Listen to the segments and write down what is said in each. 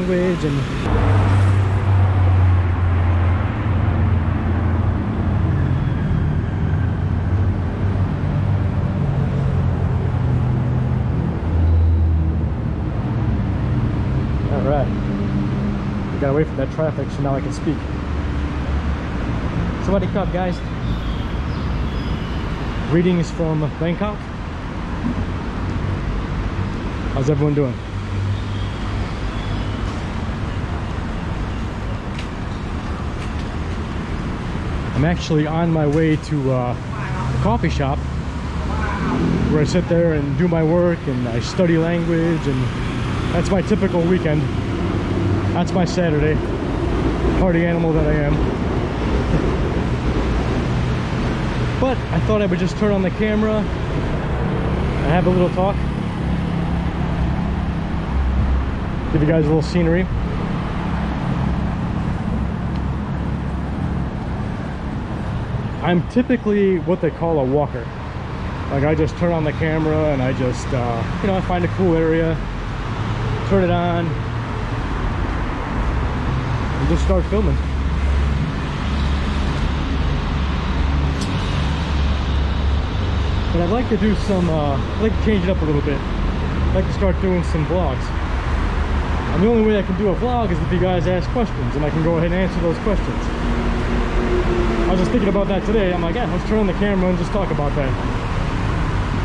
language. And all right, I gotta wait for that traffic so now I can speak. So what up, guys? Greetings from Bangkok. How's everyone doing? I'm actually on my way to a coffee shop where I sit there and do my work and I study language, and that's my typical weekend. That's my Saturday. Party animal that I am. But I thought I would just turn on the camera and have a little talk. Give you guys a little scenery. I'm typically what they call a walker. Like, I just turn on the camera and I just, you know, I find a cool area, turn it on, and just start filming. But I'd like to do some, I'd like to change it up a little bit. I'd like to start doing some vlogs. And the only way I can do a vlog is if you guys ask questions, and I can go ahead and answer those questions. I was just thinking about that today. I'm like, yeah, let's turn on the camera and just talk about that.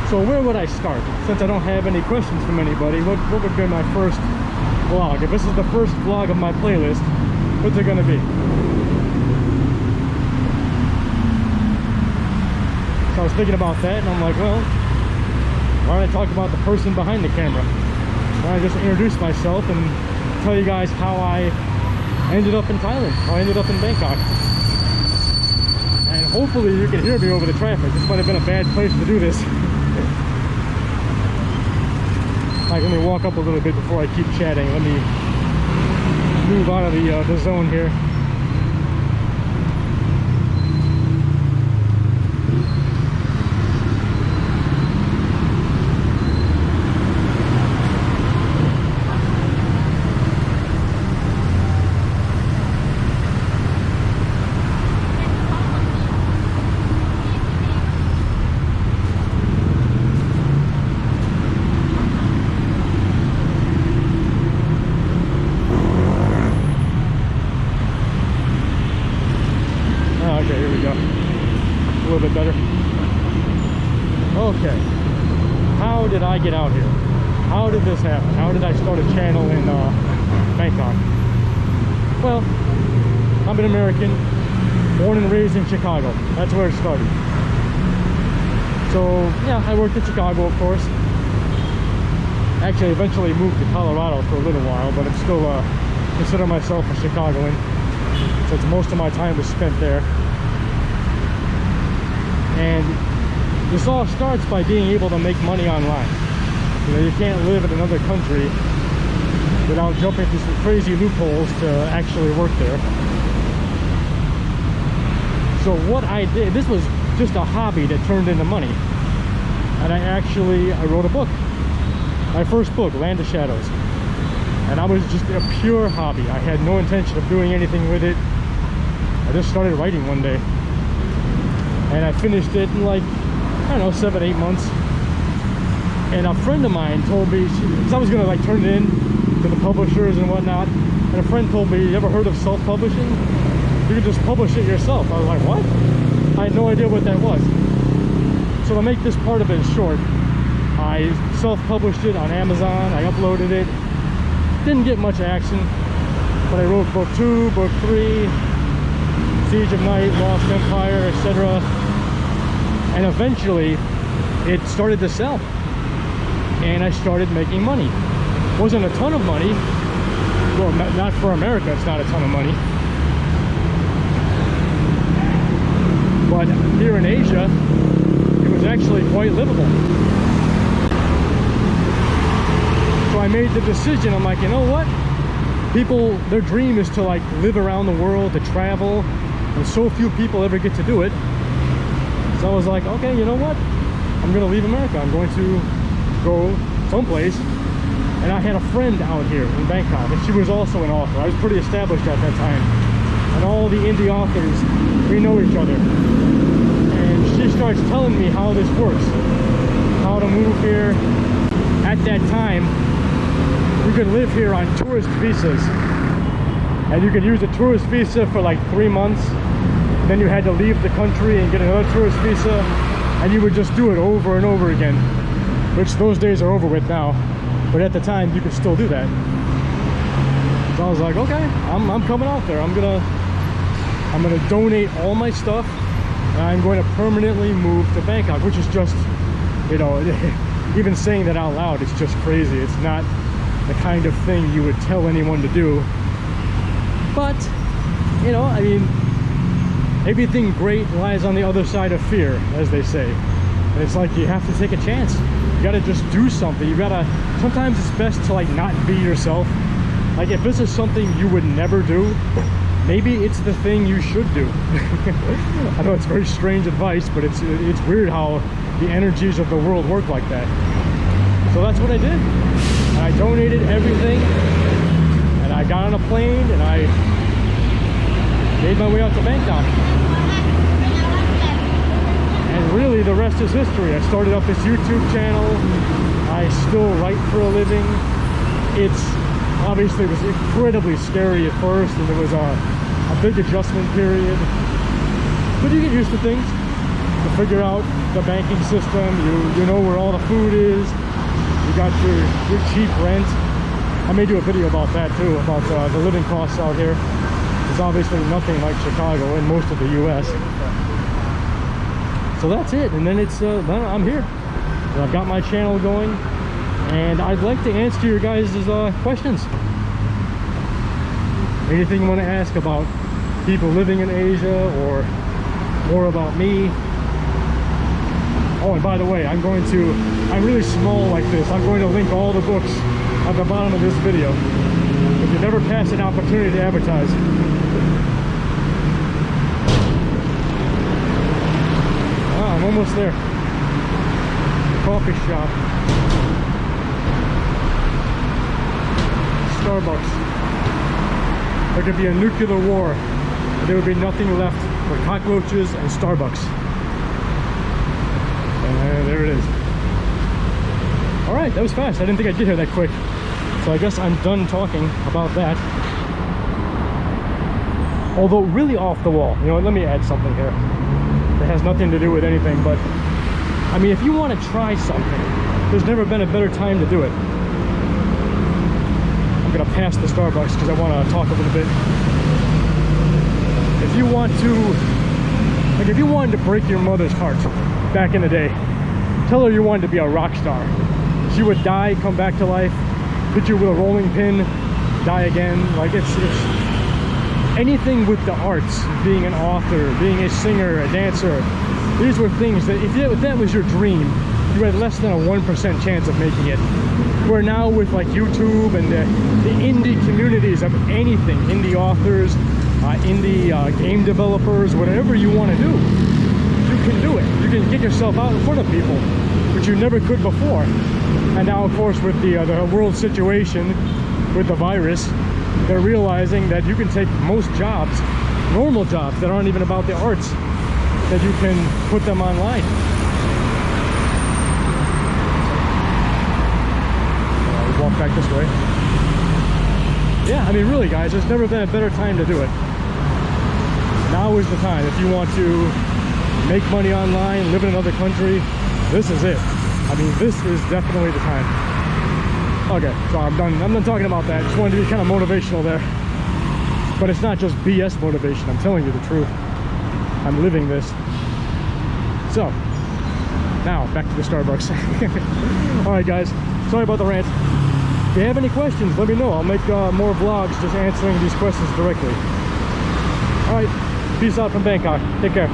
So where would I start? Since I don't have any questions from anybody, what would be my first vlog? If this is the first vlog of my playlist, what's it gonna be? So I was thinking about that, and I'm like, well, why don't I talk about the person behind the camera? Why don't I just introduce myself and tell you guys how I ended up in Thailand, how I ended up in Bangkok. And hopefully you can hear me over the traffic. This might have been a bad place to do this. Like, let me walk up a little bit before I keep chatting. Let me move out of the zone here. Okay, here we go. A little bit better. Okay. How did I get out here? How did this happen? How did I start a channel in Bangkok? Well, I'm an American, born and raised in Chicago. That's where it started. So, yeah, I worked in Chicago, of course. Actually, eventually moved to Colorado for a little while, but I'm still consider myself a Chicagoan, since most of my time was spent there. And this all starts by being able to make money online. You know, you can't live in another country without jumping through some crazy loopholes to actually work there. So what I did, this was just a hobby that turned into money. And I wrote a book. My first book, Land of Shadows. And I was just a pure hobby. I had no intention of doing anything with it. I just started writing one day. And I finished it in, like, I don't know, 7-8 months. And a friend of mine told me, because I was gonna like turn it in to the publishers and whatnot, and a friend told me, you ever heard of self-publishing? You can just publish it yourself. I was like, what? I had no idea what that was. So to make this part of it short, I self-published it on Amazon. I uploaded it. Didn't get much action, but I wrote book 2, book 3, Siege of Night, Lost Empire, etc. And eventually it started to sell, and I started making money. Wasn't a ton of money. Well, not for America, it's not a ton of money. But here in Asia, it was actually quite livable. So I made the decision. I'm like, you know what? People, their dream is to like live around the world, to travel, and so few people ever get to do it. So I was like, okay, you know what? I'm gonna leave America. I'm going to go someplace And I had a friend out here in Bangkok, and she was also an author. I was pretty established at that time. And all the indie authors, we know each other. And she starts telling me how this works, how to move here. At that time, you could live here on tourist visas. And you could use a tourist visa for like 3 months. Then you had to leave the country and get another tourist visa. And you would just do it over and over again. Which those days are over with now. But at the time, you could still do that. So I was like, okay, I'm coming out there. I'm gonna donate all my stuff, and I'm going to permanently move to Bangkok, which is just, you know, even saying that out loud, it's just crazy. It's not the kind of thing you would tell anyone to do. But, you know, I mean, everything great lies on the other side of fear, as they say. And it's like you have to take a chance. You gotta just do something. You gotta, sometimes it's best to like not be yourself. Like if this is something you would never do, maybe it's the thing you should do. I know it's very strange advice, but it's weird how the energies of the world work like that. So that's what I did. And I donated everything, and I got on a plane, and I made my way out to Bangkok. And really the rest is history. I started up this YouTube channel. I still write for a living. It's obviously, it was incredibly scary at first, and there was a big adjustment period. But you get used to things. You figure out the banking system. You know where all the food is. You got your cheap rent. I may do a video about that too, about the living costs out here. It's obviously nothing like Chicago and most of the US. So that's it, and then it's I'm here. I've got my channel going, and I'd like to answer your guys' questions. Anything you want to ask about people living in Asia, or more about me. Oh, and by the way, I'm really small like this. I'm going to link all the books at the bottom of this video. If you never pass an opportunity to advertise. I'm almost there. Coffee shop. Starbucks. There could be a nuclear war, and there would be nothing left but cockroaches and Starbucks. And there it is. Alright, that was fast. I didn't think I'd get here that quick. So I guess I'm done talking about that. Although really off the wall. You know what, let me add something here. It has nothing to do with anything, but I mean, if you want to try something, there's never been a better time to do it. I'm gonna pass the Starbucks because I want to talk a little bit. If you want to, like, if you wanted to break your mother's heart back in the day, tell her you wanted to be a rock star. She would die, come back to life, hit you with a rolling pin, die again. Like it's anything with the arts, being an author, being a singer, a dancer, these were things that if that was your dream, you had less than a 1% chance of making it. Where now with like YouTube and the indie communities of anything, indie authors, indie game developers, whatever you want to do, you can do it. You can get yourself out in front of people, which you never could before. And now, of course, with the world situation, with the virus, they're realizing that you can take most jobs, normal jobs that aren't even about the arts, that you can put them online. I'll walk back this way. Yeah, I mean, really, guys, there's never been a better time to do it. Now is the time. If you want to make money online, live in another country, this is it. I mean, this is definitely the time. Okay, so I'm done talking about that. Just wanted to be kind of motivational there. But it's not just BS motivation. I'm telling you the truth. I'm living this. So, now back to the Starbucks. Alright guys, sorry about the rant. If you have any questions, let me know. I'll make more vlogs just answering these questions directly. Alright, peace out from Bangkok. Take care.